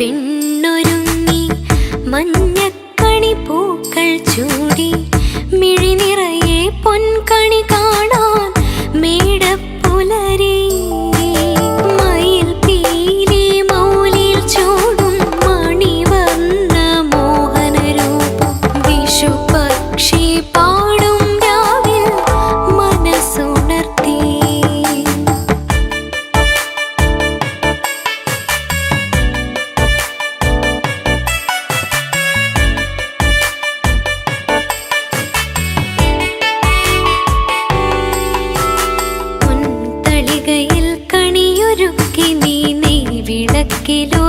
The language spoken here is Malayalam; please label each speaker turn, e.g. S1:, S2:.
S1: പെണ്ണൊരുങ്ങി മഞ്ഞക്കണി പൂക്കൾ ചൂടി മിഴി നിറയെ പൊൻകണി കാണാൻ മേടപ്പുലരി മയിൽ പീലി മൗലിൽ ചൂടും മണിവർണ്ണ മോഹനരൂപം വിഷു പക്ഷി പാടും രാവിൽ മനസ്സുണർത്തി ിൽ കണിയൊരുക്കി നീ നെയ്വിളക്കിലോ